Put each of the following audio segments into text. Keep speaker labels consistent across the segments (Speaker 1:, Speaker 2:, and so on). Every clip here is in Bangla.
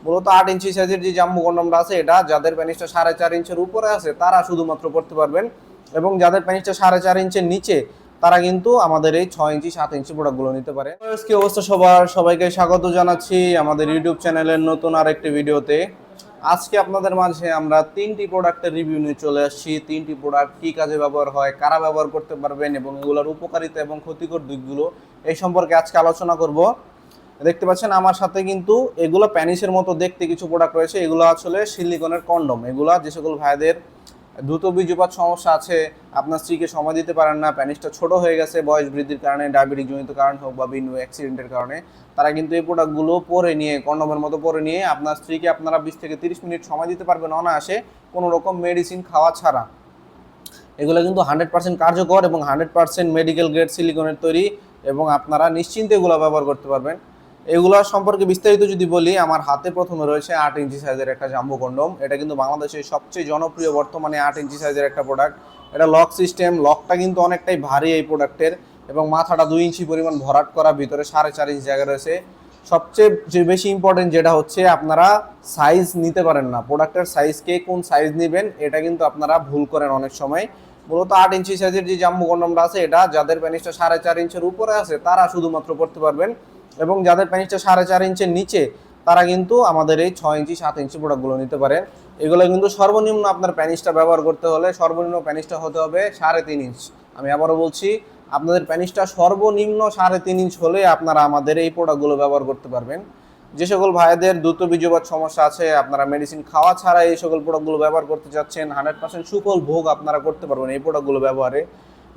Speaker 1: মূলত 8 ইঞ্চি সাইজের যে জাম্বো কন্ডমটা আছে, এটা যাদের পেনিসটা 4.5 ইঞ্চের উপরে আছে তারা শুধুমাত্র পড়তে পারবেন, এবং যাদের পেনিসটা 4.5 ইঞ্চের নিচে তারা কিন্তু আমাদের এই 6 ইঞ্চি 7 ইঞ্চি প্রোডাক্টগুলো নিতে পারে। কি অবস্থা সবার, সবাইকে স্বাগত জানাচ্ছি আমাদের ইউটিউব চ্যানেলের নতুন আরেকটি ভিডিওতে। আজকে আপনাদের মাঝে আমরা 3টি প্রোডাক্টের রিভিউ নিয়ে চলে আসছি। 3টি প্রোডাক্ট কী কাজে ব্যবহার হয়, কারা ব্যবহার করতে পারবেন এবং এগুলোর উপকারিতা এবং ক্ষতিকর দিকগুলো এই সম্পর্কে আজকে আলোচনা করব। দেখতে পাচ্ছেন আমার সাথে কিন্তু এগুলো প্যানিসের মতো দেখতে কিছু প্রোডাক্ট রয়েছে। এগুলো আসলে সিলিকনের কন্ডম। এগুলো যে সকল ভাইদের দ্রুত বীর্যপাত সমস্যা আছে, আপনার স্ত্রীকে সময় দিতে পারেন না, প্যানিসটা ছোট হয়ে গেছে বয়স বৃদ্ধির কারণে, ডায়াবেটিক জনিত কারণ হোক বা বিভিন্ন অ্যাক্সিডেন্টের কারণে, তারা কিন্তু এই প্রোডাক্টগুলো পরে নিয়ে, কন্ডমের মতো পরে নিয়ে আপনার স্ত্রীকে আপনারা 20 থেকে 30 মিনিট সময় দিতে পারবেন অনায়াসে, কোনো রকম মেডিসিন খাওয়া ছাড়া। এগুলো কিন্তু 100% কার্যকর এবং 100% মেডিকেল গ্রেড সিলিকনের তৈরি, এবং আপনারা নিশ্চিন্তে এগুলো ব্যবহার করতে পারবেন। এগুলো সম্পর্কে বিস্তারিত যদি বলি, আমার হাতে প্রথমে রয়েছে 8 ইঞ্চি সাইজের একটা জাম্বো কন্ডম। এটা কিন্তু বাংলাদেশের সবচেয়ে জনপ্রিয় বর্তমানে 8 ইঞ্চি সাইজের একটা প্রোডাক্ট। এটা লক সিস্টেম, লকটা কিন্তু অনেকটাই ভারী এই প্রোডাক্টের, এবং মাথাটা 2 ইঞ্চি পরিমাণ ভরাট করা, ভিতরে 4.5 ইঞ্চি জায়গা রয়েছে। সবচেয়ে যে বেশি ইম্পর্টেন্ট যেটা হচ্ছে, আপনারা সাইজ নিতে পারেন না। প্রোডাক্টের সাইজকে কোন সাইজ নেবেন এটা কিন্তু আপনারা ভুল করেন অনেক সময়। মূলত 8 ইঞ্চি সাইজের যে জাম্বো কন্ডমটা আছে, এটা যাদের পেনিসটা 4.5 ইঞ্চের উপরে আছে তারা শুধুমাত্র পড়তে পারবেন, এবং যাদের পেনিসটা 4.5 ইঞ্চের নিচে তারা কিন্তু আমাদের এই 6 ইঞ্চি 7 ইঞ্চি প্রোডাক্টগুলো নিতে পারেন। এগুলো কিন্তু সর্বনিম্ন আপনার প্যানিসটা ব্যবহার করতে হলে সর্বনিম্ন প্যানিসটা হতে হবে 3.5 ইঞ্চ। আমি আবারও বলছি, আপনাদের প্যানিসটা সর্বনিম্ন 3.5 ইঞ্চ হলে আপনারা আমাদের এই প্রোডাক্টগুলো ব্যবহার করতে পারবেন। যে সকল ভাইদের দ্রুত বীর্যপাত সমস্যা আছে, আপনারা মেডিসিন খাওয়া ছাড়া এই সকল প্রোডাক্টগুলো ব্যবহার করতে চাচ্ছেন, 100% সুফল ভোগ আপনারা করতে পারবেন এই প্রোডাক্টগুলো ব্যবহারে।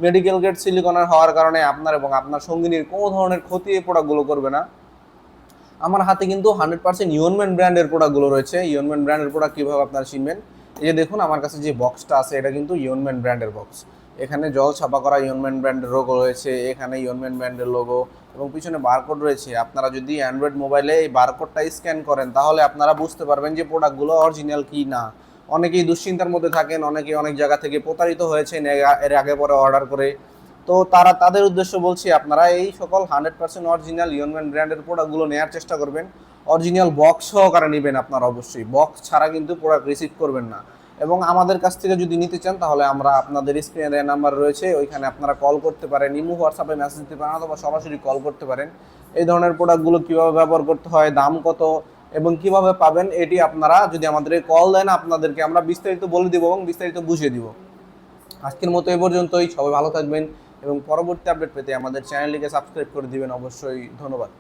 Speaker 1: মেডিকেল গ্রেড সিলিকনের হওয়ার কারণে আপনার এবং আপনার সঙ্গিনীর কোনো ধরনের ক্ষতি এই প্রোডাক্টগুলো করবে না। আমার হাতে কিন্তু 100% ইয়নম্যান ব্র্যান্ডের প্রোডাক্টগুলো রয়েছে। ইয়নম্যান ব্র্যান্ডের প্রোডাক্ট কীভাবে আপনারা চিনবেন, এই যে দেখুন আমার কাছে যে বক্সটা আছে, এটা কিন্তু ইয়নম্যান ব্র্যান্ডের বক্স। এখানে জল ছাপা করা ইয়নম্যান ব্র্যান্ডের লোগো রয়েছে, এখানে ইয়নম্যান ব্র্যান্ডের লোগো, এবং পিছনে বারকোড রয়েছে। আপনারা যদি অ্যান্ড্রয়েড মোবাইলে এই বারকোডটা স্ক্যান করেন তাহলে আপনারা বুঝতে পারবেন যে প্রোডাক্টগুলো অরিজিনাল কি না। অনেকেই দুশ্চিন্তার মধ্যে থাকেন, অনেকেই অনেক জায়গা থেকে প্রতারিত হয়েছেন এর আগে পরে অর্ডার করে। তো তাদের উদ্দেশ্য বলছি, আপনারা এই সকল 100% অরিজিনাল ইয়নম্যান ব্র্যান্ডের প্রোডাক্টগুলো নেওয়ার চেষ্টা করবেন। অরিজিনাল বক্স সহকারে নেবেন আপনারা, অবশ্যই বক্স ছাড়া কিন্তু প্রোডাক্ট রিসিভ করবেন না। এবং আমাদের কাছ থেকে যদি নিতে চান তাহলে আমরা আপনাদের স্ক্রিনে দেওয়া নাম্বার রয়েছে, ওইখানে আপনারা কল করতে পারেন, ইমো হোয়াটসঅ্যাপে মেসেজ দিতে পারেন, অথবা সরাসরি কল করতে পারেন। এই ধরনের প্রোডাক্টগুলো কীভাবে ব্যবহার করতে হয়, দাম কত এবং কিভাবে পাবেন, এটি আপনারা যদি আমাদের কল দেন আপনাদেরকে আমরা বিস্তারিত বলে দিব এবং বিস্তারিত বুঝিয়ে দিব। আজকের মতো এ পর্যন্তই। সবাই ভালো থাকবেন এবং পরবর্তী আপডেট পেতে আমাদের চ্যানেলটিকে সাবস্ক্রাইব করে দিবেন অবশ্যই। ধন্যবাদ।